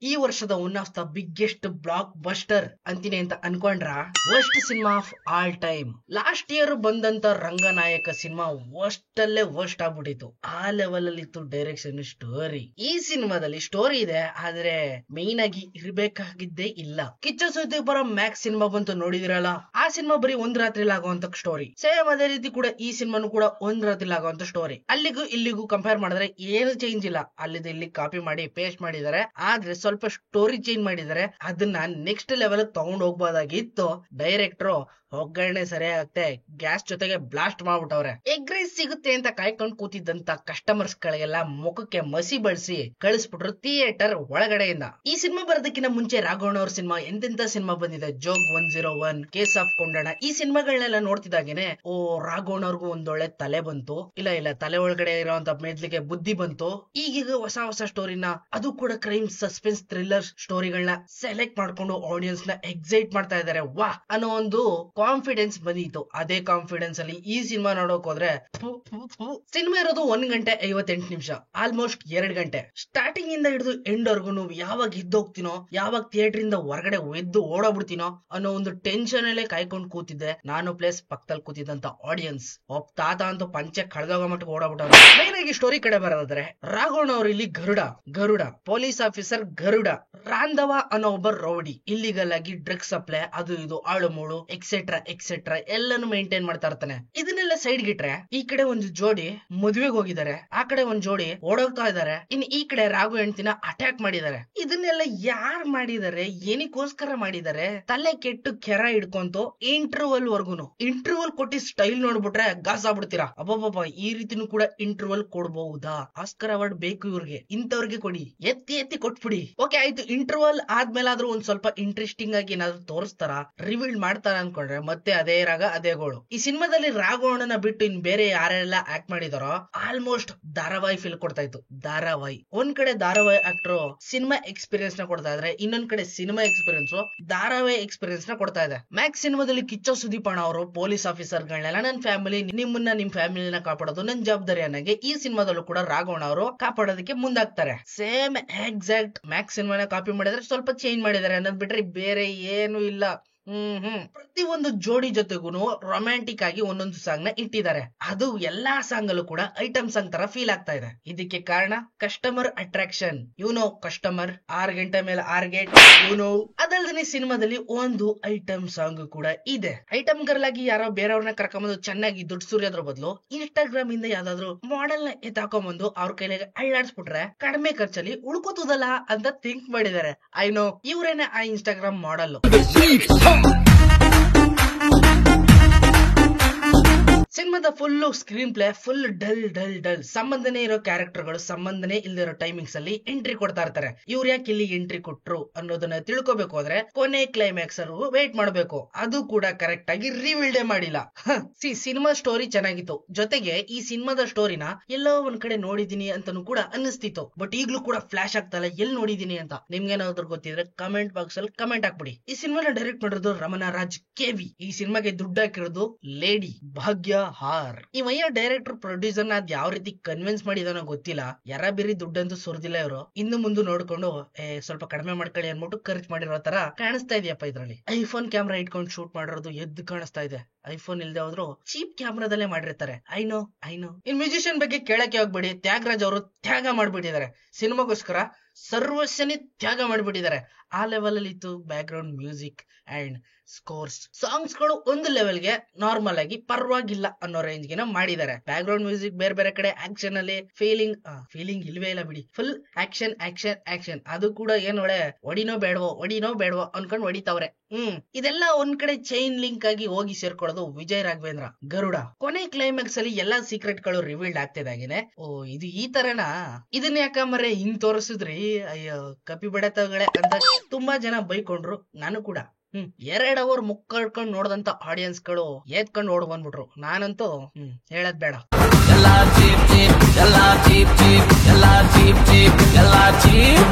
ಈ ವರ್ಷದ one of the biggest blockbuster ಅಂತೀನಿ ಅಂತ ಅನ್ಕೊಂಡ್ರ worst cinema of all time. Last year ಬಂದಂತ ರಂಗನಾಯಕ ಸಿನಿಮಾ ವರ್ಸ್ಟ್ ಅಲ್ಲೇ ವರ್ಸ್ಟ್ ಆಗ್ಬಿಟ್ಟಿತ್ತು. ಆ ಲೆವೆಲ್ ಅಲ್ಲಿ ಇತ್ತು ಡೈರೆಕ್ಷನ್, ಸ್ಟೋರಿ. ಈ ಸಿನಿಮಾದಲ್ಲಿ ಸ್ಟೋರಿ ಇದೆ, ಆದ್ರೆ ಮೇನ್ ಆಗಿ ಇರ್ಬೇಕಾಗಿದ್ದೇ ಇಲ್ಲ. ಕಿಚ್ಚ ಸುದೀಪ್ ಬರೋ ಮ್ಯಾಕ್ಸ್ ಸಿನಿಮಾ ಬಂತು ನೋಡಿದಿರಲ್ಲ, ಆ ಸಿನಿಮಾ ಬರೀ ಒಂದ್ ರಾತ್ರಿಲಿ ಆಗುವಂತ ಸ್ಟೋರಿ. ಸೇಮ್ ಅದೇ ರೀತಿ ಕೂಡ ಈ ಸಿನಿಮಾನು ಕೂಡ ಒಂದ್ ರಾತ್ರಿಲಿ ಆಗುವಂತ ಸ್ಟೋರಿ. ಅಲ್ಲಿಗೂ ಇಲ್ಲಿಗೂ ಕಂಪೇರ್ ಮಾಡಿದ್ರೆ ಏನು ಚೇಂಜ್ ಇಲ್ಲ. ಅಲ್ಲಿದ್ದು ಇಲ್ಲಿ ಕಾಪಿ ಮಾಡಿ ಪೇಸ್ಟ್ ಮಾಡಿದ್ದಾರೆ, ಆದ್ರೆ ಸ್ವಲ್ಪ ಸ್ಟೋರಿ ಚೇಂಜ್ ಮಾಡಿದ್ದಾರೆ. ಅದನ್ನ ನೆಕ್ಸ್ಟ್ ಲೆವೆಲ್ ತಗೊಂಡ್ ಹೋಗ್ಬೋದಾಗಿತ್ತು. ಡೈರೆಕ್ಟರ್ ಒಗ್ಗರಣೆ ಸರಿಯಾಗತ್ತೆ ಗ್ಯಾಸ್ ಜೊತೆಗೆ ಬ್ಲಾಸ್ಟ್ ಮಾಡ್ಬಿಟ್ಟವ್ರೆ. ಎಗ್ ರೈಸ್ ಸಿಗುತ್ತೆ ಅಂತ ಕಾಯ್ಕೊಂಡ್ ಕೂತಿದ್ದಂತ ಕಸ್ಟಮರ್ಸ್ ಗಳಿಗೆಲ್ಲ ಮುಖಕ್ಕೆ ಮಸಿ ಬಳಸಿ ಕಳಿಸ್ಬಿಟ್ರು ಥಿಯೇಟರ್ ಒಳಗಡೆಯಿಂದ. ಈ ಸಿನಿಮಾ ಬರೋದಕ್ಕಿಂತ ಮುಂಚೆ ರಾಘವಣ್ಣ ಅವ್ರ ಸಿನಿಮಾ ಎಂತೆಂತ ಸಿನಿಮಾ ಬಂದಿದೆ, ಜೋಗ್ 101, ಕೇಸ್ ಆಫ್ ಕೊಂಡಣ. ಈ ಸಿನಿಮಾಗಳನ್ನೆಲ್ಲ ನೋಡ್ತಿದ್ದಾಗೇನೆ ಓ ರಾಘವಣ್ಣ ಅವ್ರಿಗೂ ಒಂದೊಳ್ಳೆ ತಲೆ ಬಂತು, ಇಲ್ಲ ತಲೆ ಒಳಗಡೆ ಇರೋಂತ ಮೆದ್ಲಿಗೆ ಬುದ್ಧಿ ಬಂತು. ಈಗೀಗ ಹೊಸ ಸ್ಟೋರಿನ, ಅದು ಕೂಡ ಕ್ರೈಮ್ ಸಸ್ಪೆನ್ಸ್ ಥ್ರಿಲ್ಲರ್ ಸ್ಟೋರಿಗಳನ್ನ ಸೆಲೆಕ್ಟ್ ಮಾಡ್ಕೊಂಡು ಆಡಿಯನ್ಸ್ ನ ಎಕ್ಸೈಟ್ ಮಾಡ್ತಾ ಇದಾರೆ. ವಾ ಅನ್ನೋ ಒಂದು ಕಾನ್ಫಿಡೆನ್ಸ್ ಬಂದಿತ್ತು. ಅದೇ ಕಾನ್ಫಿಡೆನ್ಸ್ ಅಲ್ಲಿ ಈ ಸಿನಿಮಾ ನೋಡೋಕ್ ಹೋದ್ರೆ ಸಿನಿಮಾ ಇರೋದು 1 ಗಂಟೆ 58 ನಿಮಿಷ, ಆಲ್ಮೋಸ್ಟ್ 2 ಗಂಟೆ. ಸ್ಟಾರ್ಟಿಂಗ್ ಇಂದ ಹಿಡಿದು ಎಂಡ್ ವರ್ಗು ಯಾವಾಗ ಎದ್ದೋಗ್ತೀನೋ, ಯಾವಾಗ ಥಿಯೇಟರ್ ಇಂದ ಹೊರಗಡೆ ಎದ್ದು ಓಡೋಗ್ಬಿಡ್ತೀನೋ ಅನ್ನೋ ಒಂದು ಟೆನ್ಷನ್ ಅಲ್ಲೇ ಕಾಯ್ಕೊಂಡು ಕೂತಿದ್ದೆ ನಾನು, ಪ್ಲೇಸ್ ಪಕ್ಕದಲ್ಲಿ ಕೂತಿದ್ದಂತ ಆಡಿಯನ್ಸ್. ಒಬ್ಬ ತಾತ ಅಂತೂ ಪಂಚೆ ಕಳೆದೋಗೋ ಮಟ್ಟಿಗೆ ಓಡಾಬಿಟ್ಟವ್ರು. ಮೈನ್ ಆಗಿ ಸ್ಟೋರಿ ಕಡೆ ಬರೋದಾದ್ರೆ, ರಾಘವಣ್ಣ ಅವರು ಇಲ್ಲಿ ಗರುಡ ಪೊಲೀಸ್ ಆಫೀಸರ್ ಗರುಡ, ರಾಂಧವ ಅನ್ನೋ ಒಬ್ಬ ರೌಡಿ, ಇಲ್ಲಿಗಲ್ ಆಗಿ ಡ್ರಗ್ಸ್ ಸಪ್ಲೈ ಅದು ಇದು ಆಳು ಮೂಳು ಎಕ್ಸೆಟ್ರಾ ಎಲ್ಲಾನು ಮೇಂಟೈನ್ ಮಾಡ್ತಾ ಇರ್ತಾನೆ. ಇದನ್ನೆಲ್ಲ ಸೈಡ್ ಗಿಟ್ರೆ ಈ ಕಡೆ ಒಂದು ಜೋಡಿ ಮದುವೆಗೆ ಹೋಗಿದ್ದಾರೆ, ಆ ಕಡೆ ಒಂದ್ ಜೋಡಿ ಓಡೋಗ್ತಾ ಇದಾರೆ, ಇನ್ ಈ ಕಡೆ ರಾಘು ಹೆಂಡತಿನ ಅಟ್ಯಾಕ್ ಮಾಡಿದ್ದಾರೆ. ಇದನ್ನೆಲ್ಲ ಯಾರ್ ಮಾಡಿದಾರೆ, ಏನಕ್ಕೋಸ್ಕರ ಮಾಡಿದಾರೆ, ತಲೆ ಕೆಟ್ಟು ಕೆರ ಹಿಡ್ಕೊಂತು ಇಂಟರ್ವಲ್ ವರ್ಗುನು. ಇಂಟರ್ವಲ್ ಕೊಟ್ಟಿ ಸ್ಟೈಲ್ ನೋಡ್ಬಿಟ್ರೆ ಗಾಸ್ ಆಗ್ಬಿಡ್ತೀರಾ. ಅಬ್ಬಬ್ಬ, ಈ ರೀತಿನೂ ಕೂಡ ಇಂಟರ್ವಲ್ ಕೊಡ್ಬಹುದಾ? ಆಸ್ಕರ್ ಅವಾರ್ಡ್ ಬೇಕು ಇವ್ರಿಗೆ, ಇಂಥವ್ರಿಗೆ ಕೊಡಿ, ಎತ್ತಿ ಕೊಟ್ಬಿಡಿ. ಓಕೆ ಆಯ್ತು, ಇಂಟರ್ವಲ್ ಆದ್ಮೇಲಾದ್ರೂ ಒಂದ್ ಸ್ವಲ್ಪ ಇಂಟ್ರೆಸ್ಟಿಂಗ್ ಆಗಿ ಏನಾದ್ರು ತೋರಿಸ್ತಾರ, ರಿವೀಲ್ ಮಾಡ್ತಾರ ಅನ್ಕೊಂಡ್ರೆ ಮತ್ತೆ ಅದೇ ರಾಗ ಅದೇ ಗೋಳು. ಈ ಸಿನಿಮಾದಲ್ಲಿ ರಾಘವಣ್ಣನ ಬಿಟ್ಟು ಇನ್ ಬೇರೆ ಯಾರೆಲ್ಲ ಆಕ್ಟ್ ಮಾಡಿದಾರೋ ಆಲ್ಮೋಸ್ಟ್ ಧಾರಾವಾಹಿ ಫೀಲ್ ಕೊಡ್ತಾ ಇತ್ತು. ಧಾರಾವಾಹಿ ಒಂದ್ ಕಡೆ ಧಾರಾವಾಹಿ ಆಕ್ಟರ್ ಸಿನಿಮಾ ಎಕ್ಸ್ಪೀರಿಯನ್ಸ್ ನ ಕೊಡ್ತಾ ಇದ್ರೆ, ಇನ್ನೊಂದ್ ಕಡೆ ಸಿನಿಮಾ ಎಕ್ಸ್ಪೀರಿಯನ್ಸ್ ಧಾರಾವಾಹಿ ಎಕ್ಸ್ಪೀರಿಯನ್ಸ್ ನ ಕೊಡ್ತಾ ಇದೆ. ಮ್ಯಾಕ್ಸ್ ಸಿನಿಮಾದಲ್ಲಿ ಕಿಚ್ಚ ಸುದೀಪ್ ಅಣ್ಣ ಅವರು ಪೊಲೀಸ್ ಆಫೀಸರ್ ಗಳನ್ನೆಲ್ಲ ನನ್ನ ಫ್ಯಾಮಿಲಿ, ನಿಮ್ ಫ್ಯಾಮಿಲಿನ ಕಾಪಾಡೋದು ನನ್ ಜವಾಬ್ದಾರಿ ಅನ್ನಂಗೆ ಈ ಸಿನಿಮಾದಲ್ಲೂ ಕೂಡ ರಾಘವಣ್ಣ ಅವರು ಕಾಪಾಡೋದಕ್ಕೆ ಮುಂದಾಗ್ತಾರೆ. ಸೇಮ್ ಎಕ್ಸಾಕ್ಟ್ ಮ್ಯಾಕ್ಸ್ ಸಿನಿಮಾನ ಕಾಪಿ ಮಾಡಿದ್ರೆ ಸ್ವಲ್ಪ ಚೇಂಜ್ ಮಾಡಿದ್ದಾರೆ ಅನ್ನೋದ್ ಬಿಟ್ರೆ ಬೇರೆ ಏನು ಇಲ್ಲ. ಪ್ರತಿ ಒಂದು ಜೋಡಿ ಜೊತೆಗೂ ರೊಮ್ಯಾಂಟಿಕ್ ಆಗಿ ಒಂದೊಂದು ಸಾಂಗ್ ನ ಇಟ್ಟಿದ್ದಾರೆ. ಅದು ಎಲ್ಲಾ ಸಾಂಗ್ ಅಲ್ಲೂ ಕೂಡ ಐಟಮ್ ಸಾಂಗ್ ತರ ಫೀಲ್ ಆಗ್ತಾ ಇದೆ. ಇದಕ್ಕೆ ಕಾರಣ ಕಸ್ಟಮರ್ ಅಟ್ರಾಕ್ಷನ್. ಕಸ್ಟಮರ್ 6 ಗಂಟೆ ಮೇಲೆ 6 ಗೇಟ್ ಅದಲ್ಲದೆ ಸಿನಿಮಾದಲ್ಲಿ ಒಂದು ಐಟಮ್ ಸಾಂಗ್ ಕೂಡ ಇದೆ. ಐಟಮ್ ಗರ್ಲ್ ಆಗಿ ಯಾರೋ ಬೇರೆಯವ್ರನ್ನ ಕರ್ಕೊಂಬಂದು ಚೆನ್ನಾಗಿ ದುಡ್ಡು ಸುರಿಯೋದ್ರ ಬದಲು ಇನ್ಸ್ಟಾಗ್ರಾಮ್ ಇಂದ ಯಾವ್ದಾದ್ರು ಮಾಡೆಲ್ ನ ಎತ್ತಾಕೊಂಬಂದು ಅವ್ರ ಕೈಲಿಗೆ ಅಳ್ಳಾಡ್ಸ್ಬಿಟ್ರೆ ಕಡಿಮೆ ಖರ್ಚಲ್ಲಿ ಉಳ್ಕೋತದಲ್ಲ ಅಂತ ಥಿಂಕ್ ಮಾಡಿದ್ದಾರೆ. ಐನೋ ಇವ್ರೇನೆ ಆ ಇನ್ಸ್ಟಾಗ್ರಾಮ್ ಮಾಡೆಲ್. ಸಿನಿಮಾದ full screen play full dull ಸಂಬಂಧನೇ ಇರೋ ಕ್ಯಾರೆಕ್ಟರ್ಗಳು ಸಂಬಂಧನೇ ಇಲ್ದಿರೋ ಟೈಮಿಂಗ್ಸ್ ಅಲ್ಲಿ ಎಂಟ್ರಿ ಕೊಡ್ತಾ ಇರ್ತಾರೆ. ಇವ್ರು ಯಾಕೆ ಇಲ್ಲಿ ಎಂಟ್ರಿ ಕೊಟ್ರು ಅನ್ನೋದನ್ನ ತಿಳ್ಕೊಬೇಕು ಅಂದ್ರೆ ಕೊನೆ ಕ್ಲೈಮ್ಯಾಕ್ಸ್ ವೇಟ್ ಮಾಡ್ಬೇಕು. ಅದು ಕೂಡ ಕರೆಕ್ಟ್ ಆಗಿ ರಿವೀಲ್ಡೇ ಮಾಡಿಲ್ಲ. ಸಿನಿಮಾ ಸ್ಟೋರಿ ಚೆನ್ನಾಗಿತ್ತು, ಜೊತೆಗೆ ಈ ಸಿನಿಮಾದ ಸ್ಟೋರಿನ ಎಲ್ಲೋ ಒಂದ್ ಕಡೆ ನೋಡಿದೀನಿ ಅಂತಾನು ಕೂಡ ಅನ್ನಿಸ್ತಿತ್ತು. ಬಟ್ ಈಗ್ಲೂ ಕೂಡ ಫ್ಲಾಶ್ ಆಗ್ತಲ್ಲ ಎಲ್ಲಿ ನೋಡಿದೀನಿ ಅಂತ. ನಿಮ್ಗೇನಾದ್ರು ಗೊತ್ತಿದ್ರೆ ಕಮೆಂಟ್ ಬಾಕ್ಸ್ ಅಲ್ಲಿ ಕಮೆಂಟ್ ಹಾಕ್ಬಿಡಿ. ಈ ಸಿನಿಮಾನ ಡೈರೆಕ್ಟ್ ಮಾಡಿರೋದು ರಮಣ ರಾಜ್ ಕೆವಿ. ಈ ಸಿನಿಮಾಗೆ ದುಡ್ಡು ಹಾಕಿರೋದು ಲೇಡಿ ಭಾಗ್ಯ ಹಾರ್. ಈ ಮಯ್ಯ ಡೈರೆಕ್ಟರ್ ಪ್ರೊಡ್ಯೂಸರ್ ನ ಅದ್ ಯಾವ ರೀತಿ ಕನ್ವಿನ್ಸ್ ಮಾಡಿದಾನೋ ಗೊತ್ತಿಲ್ಲ. ಯಾರ ಬೇರೆ ದುಡ್ಡಂತೂ ಸುರಿದಿಲ್ಲ ಇವರು. ಇನ್ನು ಮುಂದೆ ನೋಡ್ಕೊಂಡು ಸ್ವಲ್ಪ ಕಡಿಮೆ ಮಾಡ್ಕೊಳ್ಳಿ ಅನ್ಬಿಟ್ಟು ಖರ್ಚು ಮಾಡಿರೋ ತರ ಕಾಣಿಸ್ತಾ ಇದೆಯಪ್ಪ. ಇದ್ರಲ್ಲಿ ಐಫೋನ್ ಕ್ಯಾಮ್ರಾ ಇಟ್ಕೊಂಡು ಶೂಟ್ ಮಾಡಿರೋದು ಎದ್ದು ಕಾಣಿಸ್ತಾ ಇದೆ. ಐಫೋನ್ ಇಲ್ದೆ ಹೋದ್ರು ಚೀಪ್ ಕ್ಯಾಮ್ರಾದಲ್ಲೇ ಮಾಡಿರ್ತಾರೆ. ಐನೋ ಇನ್ ಮ್ಯೂಸಿಷಿಯನ್ ಬಗ್ಗೆ ಕೇಳಕ್ಕೆ ಹೋಗ್ಬೇಡಿ. ತ್ಯಾಗರಾಜ್ ಅವರು ತ್ಯಾಗ ಮಾಡ್ಬಿಟ್ಟಿದ್ದಾರೆ ಸಿನಿಮಾಗೋಸ್ಕರ, ಸರ್ವಸ್ವನೇ ತ್ಯಾಗ ಮಾಡ್ಬಿಟ್ಟಿದ್ದಾರೆ. ಆ ಲೆವೆಲ್ ಅಲ್ಲಿ ಇತ್ತು back ground music and scores. Songs ಗಳು ಒಂದು ಲೆವೆಲ್ಗೆ ನಾರ್ಮಲ್ ಆಗಿ ಪರವಾಗಿಲ್ಲ ಅನ್ನೋ ರೇಂಜ್ ಗೆ ಮಾಡಿದ್ದಾರೆ. ಬ್ಯಾಕ್ ಗ್ರೌಂಡ್ ಮ್ಯೂಸಿಕ್ ಬೇರೆ ಕಡೆ ಆಕ್ಷನ್ ಅಲ್ಲಿ ಫೀಲಿಂಗ್ ಇಲ್ವೇ ಇಲ್ಲ ಬಿಡಿ. ಫುಲ್ ಆಕ್ಷನ್ ಅದು ಕೂಡ ಏನ್ ಒಳ್ಳೆ ಒಡಿನೋ ಬೇಡವೋ ಅನ್ಕೊಂಡ್ ಹೊಡಿತಾವ್ರೆ. ಇದೆಲ್ಲ ಒಂದ್ ಕಡೆ ಚೈನ್ ಲಿಂಕ್ ಆಗಿ ಹೋಗಿ ಸೇರ್ಕೊಳ್ಳೋದು ವಿಜಯ್ ರಾಘವೇಂದ್ರ ಗರುಡ. ಕೊನೆ ಕ್ಲೈಮ್ಯಾಕ್ಸ್ ಅಲ್ಲಿ ಎಲ್ಲಾ ಸೀಕ್ರೆಟ್ ಗಳು ರಿವೀಲ್ಡ್ ಆಗ್ತಿದಾಗೇನೆ ಓ ಇದು ಈ ತರನಾ, ಇದನ್ನ ಯಾಕಂದ್ರೆ ಹಿಂಗ್ ತೋರಿಸಿದ್ರಿ, ಅಯ್ಯೋ ಕಪಿ ಬಿಡತಗಳೇ ಅಂತ ತುಂಬಾ ಜನ ಬೈಕೊಂಡ್ರು. ನಾನು ಕೂಡ 2 ಅವರ್ ಮುಕ್ಕಳ್ಕೊಂಡ್ ನೋಡ್ದಂತ ಆಡಿಯನ್ಸ್ ಗಳು ಎತ್ಕೊಂಡ್ ಓಡ್ ಬಂದ್ಬಿಟ್ರು. ನಾನಂತೂ ಹೇಳದ್ ಬೇಡ. ಎಲ್ಲ ಚೀಪ್